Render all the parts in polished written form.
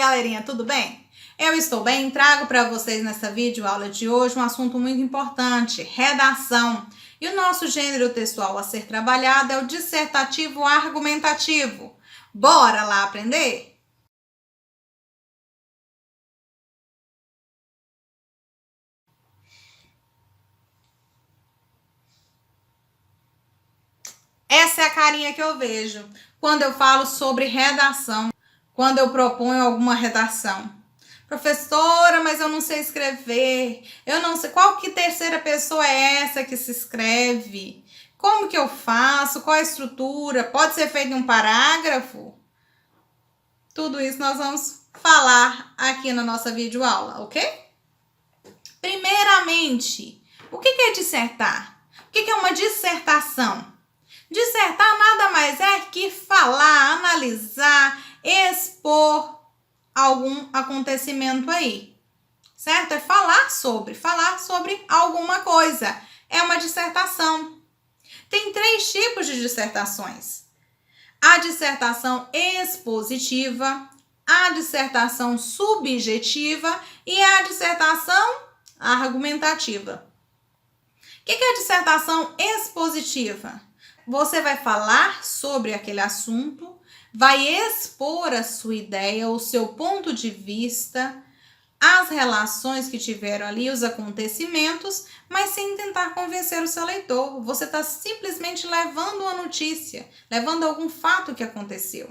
galerinha, tudo bem? Eu estou bem, trago para vocês nessa videoaula de hoje um assunto muito importante, redação. E o nosso gênero textual a ser trabalhado é o dissertativo argumentativo. Bora lá aprender? Essa é a carinha que eu vejo quando eu falo sobre redação, quando eu proponho alguma redação. Professora, mas eu não sei escrever, eu não sei qual que terceira pessoa é essa que se escreve, como que eu faço, qual a estrutura, pode ser feito em um parágrafo? Tudo isso nós vamos falar aqui na nossa videoaula, ok? Primeiramente, o que é dissertar? O que é uma dissertação? Dissertar nada mais é que falar, analisar, expor algum acontecimento aí, certo? É falar sobre alguma coisa. É uma dissertação. Tem 3 tipos de dissertações: a dissertação expositiva, a dissertação subjetiva e a dissertação argumentativa. O que é a dissertação expositiva? Você vai falar sobre aquele assunto, vai expor a sua ideia, o seu ponto de vista, as relações que tiveram ali, os acontecimentos, mas sem tentar convencer o seu leitor. Você está simplesmente levando uma notícia, levando algum fato que aconteceu.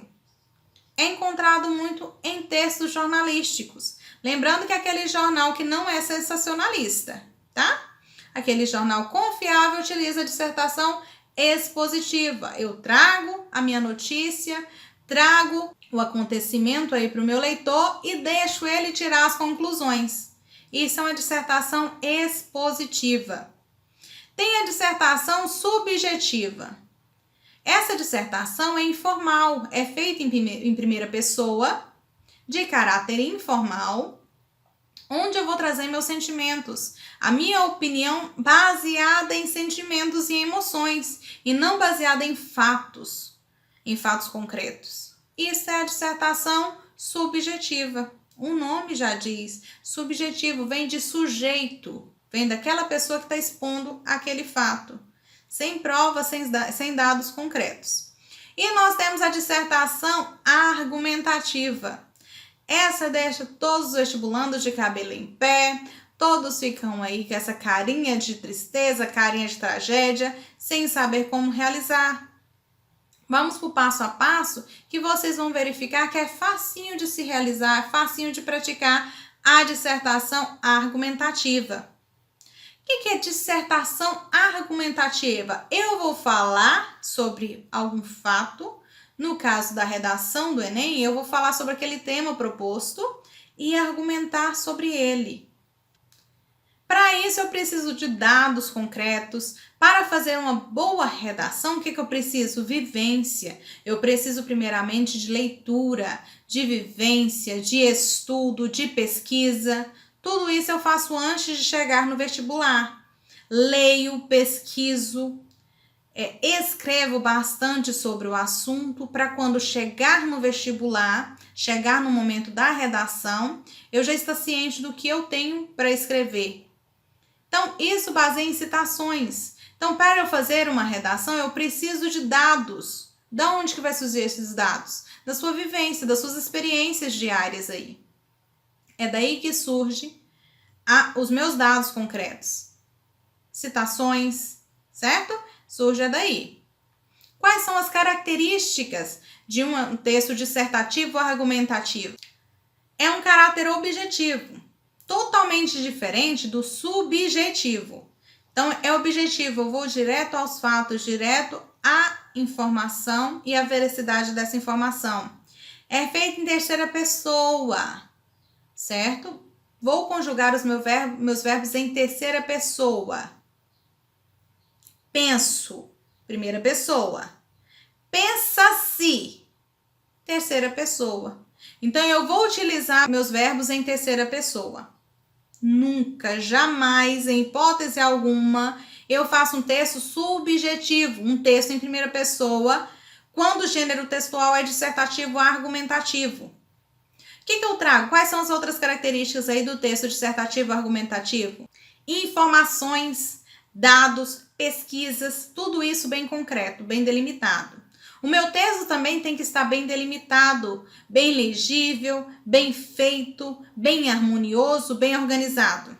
É encontrado muito em textos jornalísticos. Lembrando que aquele jornal que não é sensacionalista, tá? Aquele jornal confiável utiliza a dissertação expositiva. Eu trago a minha notícia, trago o acontecimento aí para o meu leitor e deixo ele tirar as conclusões. Isso é uma dissertação expositiva. Tem a dissertação subjetiva. Essa dissertação é informal, é feita em primeira pessoa, de caráter informal, onde eu vou trazer meus sentimentos, a minha opinião baseada em sentimentos e emoções, e não baseada em fatos concretos. Isso é a dissertação subjetiva. O nome já diz, subjetivo vem de sujeito, vem daquela pessoa que está expondo aquele fato, sem provas, sem dados concretos. E nós temos a dissertação argumentativa. Essa deixa todos os vestibulandos de cabelo em pé, todos ficam aí com essa carinha de tristeza, carinha de tragédia, sem saber como realizar. Vamos para o passo a passo que vocês vão verificar que é facinho de se realizar, facinho de praticar a dissertação argumentativa. O que é dissertação argumentativa? Eu vou falar sobre algum fato. No caso da redação do Enem, eu vou falar sobre aquele tema proposto e argumentar sobre ele. Para isso, eu preciso de dados concretos. Para fazer uma boa redação, o que eu preciso? Vivência. Eu preciso, primeiramente, de leitura, de vivência, de estudo, de pesquisa. Tudo isso eu faço antes de chegar no vestibular. Leio, pesquiso, escrevo bastante sobre o assunto para quando chegar no vestibular, chegar no momento da redação, eu já estou ciente do que eu tenho para escrever. Então, isso baseia em citações. Então, para eu fazer uma redação, eu preciso de dados. De onde que vai surgir esses dados? Da sua vivência, das suas experiências diárias aí. É daí que surge os meus dados concretos. Citações, certo? Surge daí. Quais são as características de um texto dissertativo ou argumentativo? É um caráter objetivo, totalmente diferente do subjetivo. Então, é objetivo, eu vou direto aos fatos, direto à informação e à veracidade dessa informação. É feito em terceira pessoa, certo? Vou conjugar os meus verbos em terceira pessoa. Penso, primeira pessoa. Pensa-se, terceira pessoa. Então, eu vou utilizar meus verbos em terceira pessoa. Nunca, jamais, em hipótese alguma, eu faço um texto subjetivo, um texto em primeira pessoa, quando o gênero textual é dissertativo argumentativo. que eu trago? Quais são as outras características aí do texto dissertativo argumentativo? Informações, dados, pesquisas, tudo isso bem concreto, bem delimitado. O meu texto também tem que estar bem delimitado, bem legível, bem feito, bem harmonioso, bem organizado.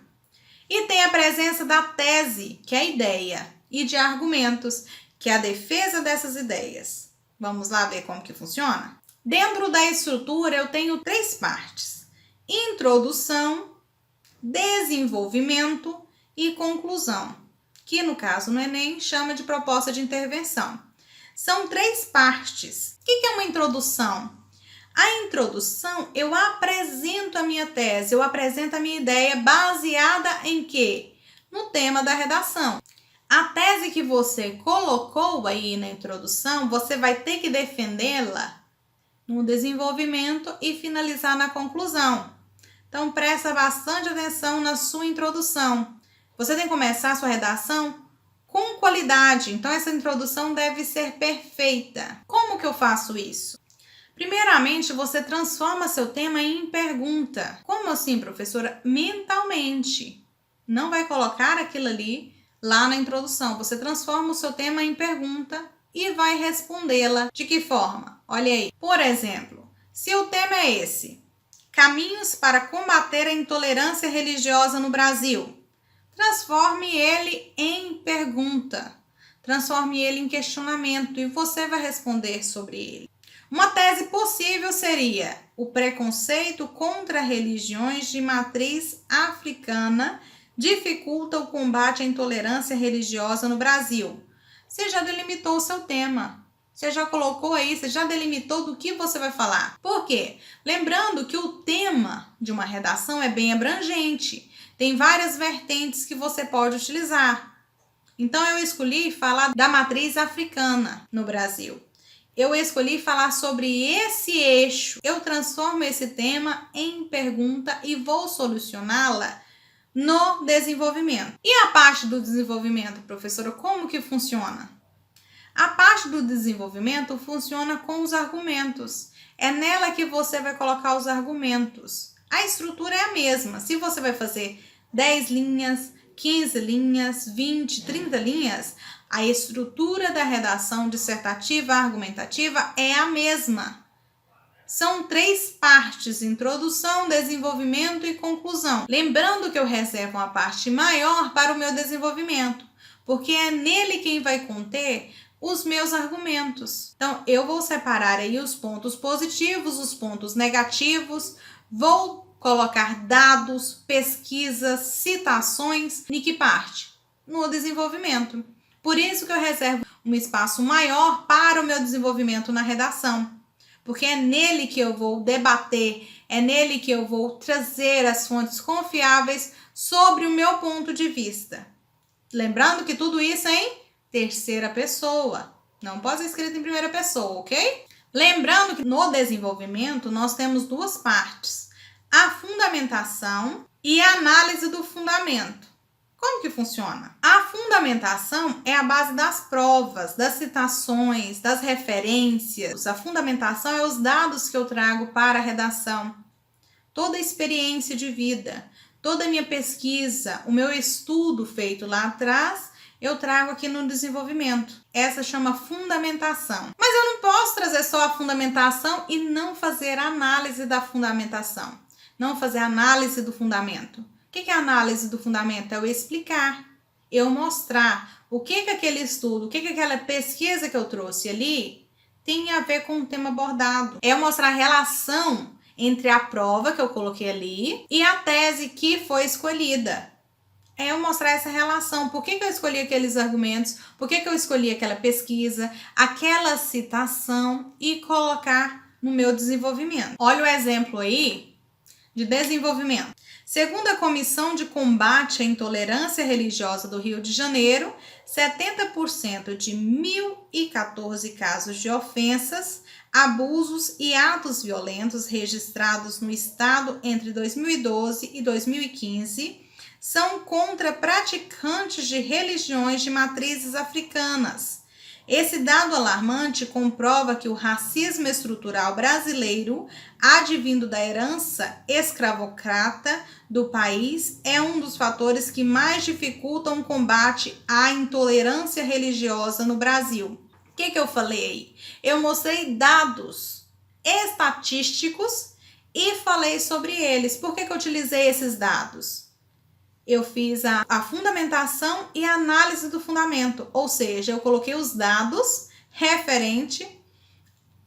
E tem a presença da tese, que é a ideia, e de argumentos, que é a defesa dessas ideias. Vamos lá ver como que funciona? Dentro da estrutura eu tenho 3 partes: introdução, desenvolvimento e conclusão, que no caso no Enem chama de proposta de intervenção. São 3 partes. O que é uma introdução? A introdução, eu apresento a minha tese, eu apresento a minha ideia baseada em quê? No tema da redação. A tese que você colocou aí na introdução, você vai ter que defendê-la no desenvolvimento e finalizar na conclusão. Então, presta bastante atenção na sua introdução. Você tem que começar a sua redação com qualidade, então essa introdução deve ser perfeita. Como que eu faço isso? Primeiramente, você transforma seu tema em pergunta. Como assim, professora? Mentalmente. Não vai colocar aquilo ali lá na introdução. Você transforma o seu tema em pergunta e vai respondê-la. De que forma? Olha aí. Por exemplo, se o tema é esse: caminhos para combater a intolerância religiosa no Brasil. Transforme ele em pergunta. Transforme ele em questionamento e você vai responder sobre ele. Uma tese possível seria: o preconceito contra religiões de matriz africana dificulta o combate à intolerância religiosa no Brasil. Você já delimitou o seu tema. Você já colocou aí, você já delimitou do que você vai falar. Por quê? Lembrando que o tema de uma redação é bem abrangente. Tem várias vertentes que você pode utilizar. Então, eu escolhi falar da matriz africana no Brasil. Eu escolhi falar sobre esse eixo. Eu transformo esse tema em pergunta e vou solucioná-la no desenvolvimento. E a parte do desenvolvimento, professora, como que funciona? A parte do desenvolvimento funciona com os argumentos. É nela que você vai colocar os argumentos. A estrutura é a mesma. Se você vai fazer 10 linhas, 15 linhas, 20, 30 linhas, a estrutura da redação dissertativa argumentativa é a mesma. São 3 partes: introdução, desenvolvimento e conclusão. Lembrando que eu reservo uma parte maior para o meu desenvolvimento, porque é nele quem vai conter os meus argumentos. Então, eu vou separar aí os pontos positivos, os pontos negativos, vou colocar dados, pesquisas, citações. Em que parte? No desenvolvimento. Por isso que eu reservo um espaço maior para o meu desenvolvimento na redação, porque é nele que eu vou debater, é nele que eu vou trazer as fontes confiáveis sobre o meu ponto de vista. Lembrando que tudo isso é em terceira pessoa, não pode ser escrito em primeira pessoa, ok? Lembrando que no desenvolvimento nós temos 2 partes: a fundamentação e a análise do fundamento. Como que funciona? A fundamentação é a base das provas, das citações, das referências. A fundamentação é os dados que eu trago para a redação. Toda a experiência de vida, toda a minha pesquisa, o meu estudo feito lá atrás, eu trago aqui no desenvolvimento. Essa chama fundamentação. Mas eu não posso trazer só a fundamentação e não fazer a análise da fundamentação. Não fazer a análise do fundamento. O que é a análise do fundamento? É eu explicar, eu mostrar o que aquele estudo, o que aquela pesquisa que eu trouxe ali tem a ver com o tema abordado. É eu mostrar a relação entre a prova que eu coloquei ali e a tese que foi escolhida. É eu mostrar essa relação. Por que eu escolhi aqueles argumentos? Por que eu escolhi aquela pesquisa, aquela citação e colocar no meu desenvolvimento? Olha o exemplo aí de desenvolvimento. Segundo a Comissão de Combate à Intolerância Religiosa do Rio de Janeiro, 70% de 1.014 casos de ofensas, abusos e atos violentos registrados no estado entre 2012 e 2015 são contra praticantes de religiões de matrizes africanas, Esse dado alarmante comprova que o racismo estrutural brasileiro, advindo da herança escravocrata do país, é um dos fatores que mais dificultam o combate à intolerância religiosa no Brasil. O que eu falei aí? Eu mostrei dados estatísticos e falei sobre eles. Por que eu utilizei esses dados? Eu fiz a fundamentação e a análise do fundamento, ou seja, eu coloquei os dados referente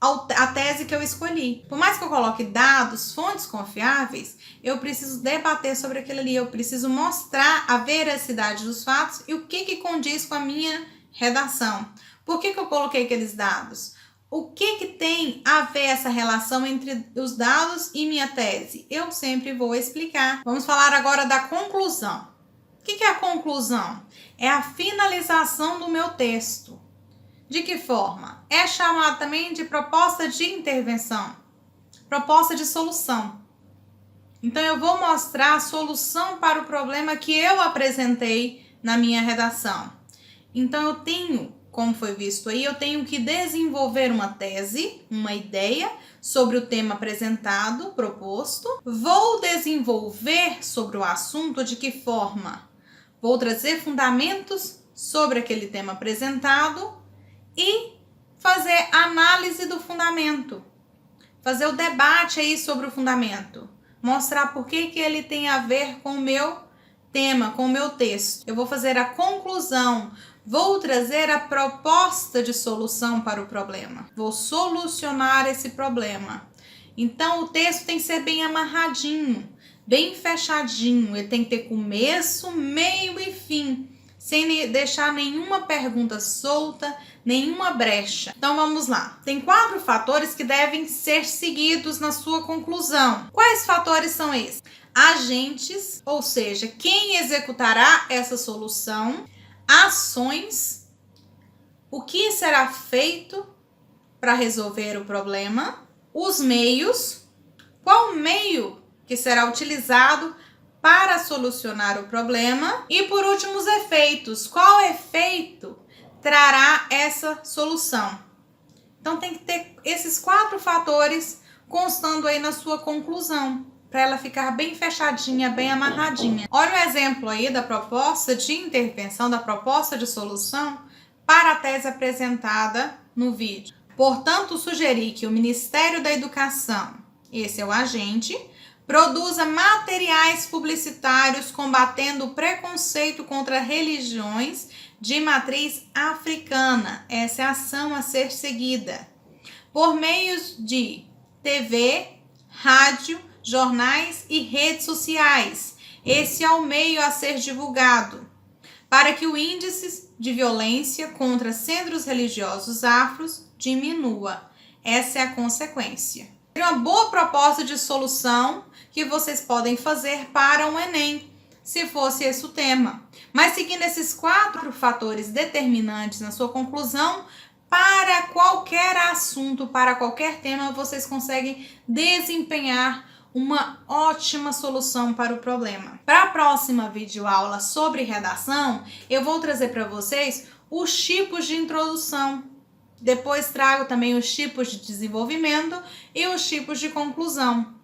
à tese que eu escolhi. Por mais que eu coloque dados, fontes confiáveis, eu preciso debater sobre aquilo ali, eu preciso mostrar a veracidade dos fatos e o que condiz com a minha redação. Por que eu coloquei aqueles dados? O que tem a ver essa relação entre os dados e minha tese? Eu sempre vou explicar. Vamos falar agora da conclusão. O que é a conclusão? É a finalização do meu texto. De que forma? É chamado também de proposta de intervenção, proposta de solução. Então, eu vou mostrar a solução para o problema que eu apresentei na minha redação. Então, eu tenho, como foi visto aí, eu tenho que desenvolver uma tese, uma ideia sobre o tema apresentado, proposto. Vou desenvolver sobre o assunto de que forma? Vou trazer fundamentos sobre aquele tema apresentado e fazer análise do fundamento. Fazer o debate aí sobre o fundamento. Mostrar por que ele tem a ver com o meu tema, com o meu texto. Eu vou fazer a conclusão. Vou trazer a proposta de solução para o problema. Vou solucionar esse problema. Então, o texto tem que ser bem amarradinho, bem fechadinho. Ele tem que ter começo, meio e fim, sem deixar nenhuma pergunta solta, nenhuma brecha. Então, vamos lá. Tem 4 fatores que devem ser seguidos na sua conclusão. Quais fatores são esses? Agentes, ou seja, quem executará essa solução. Ações, o que será feito para resolver o problema, os meios, qual meio que será utilizado para solucionar o problema e, por último, os efeitos, qual efeito trará essa solução. Então, tem que ter esses 4 fatores constando aí na sua conclusão, para ela ficar bem fechadinha, bem amarradinha. Olha o exemplo aí da proposta de intervenção, da proposta de solução para a tese apresentada no vídeo. Portanto, sugeri que o Ministério da Educação, esse é o agente, produza materiais publicitários combatendo o preconceito contra religiões de matriz africana. Essa é a ação a ser seguida. Por meios de TV, rádio, jornais e redes sociais. Esse é o meio a ser divulgado, para que o índice de violência contra centros religiosos afros diminua. Essa é a consequência. Uma boa proposta de solução que vocês podem fazer para o Enem, se fosse esse o tema. Mas seguindo esses 4 fatores determinantes na sua conclusão, para qualquer assunto, para qualquer tema, vocês conseguem desempenhar uma ótima solução para o problema. Para a próxima videoaula sobre redação, eu vou trazer para vocês os tipos de introdução. Depois trago também os tipos de desenvolvimento e os tipos de conclusão.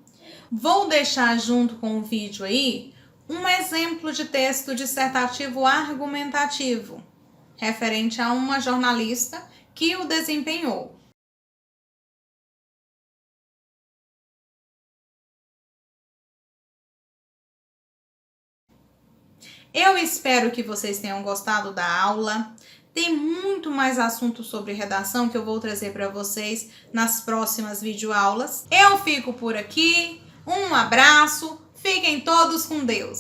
Vou deixar junto com o vídeo aí um exemplo de texto dissertativo argumentativo, referente a uma jornalista que o desempenhou. Eu espero que vocês tenham gostado da aula. Tem muito mais assunto sobre redação que eu vou trazer para vocês nas próximas videoaulas. Eu fico por aqui. Um abraço. Fiquem todos com Deus.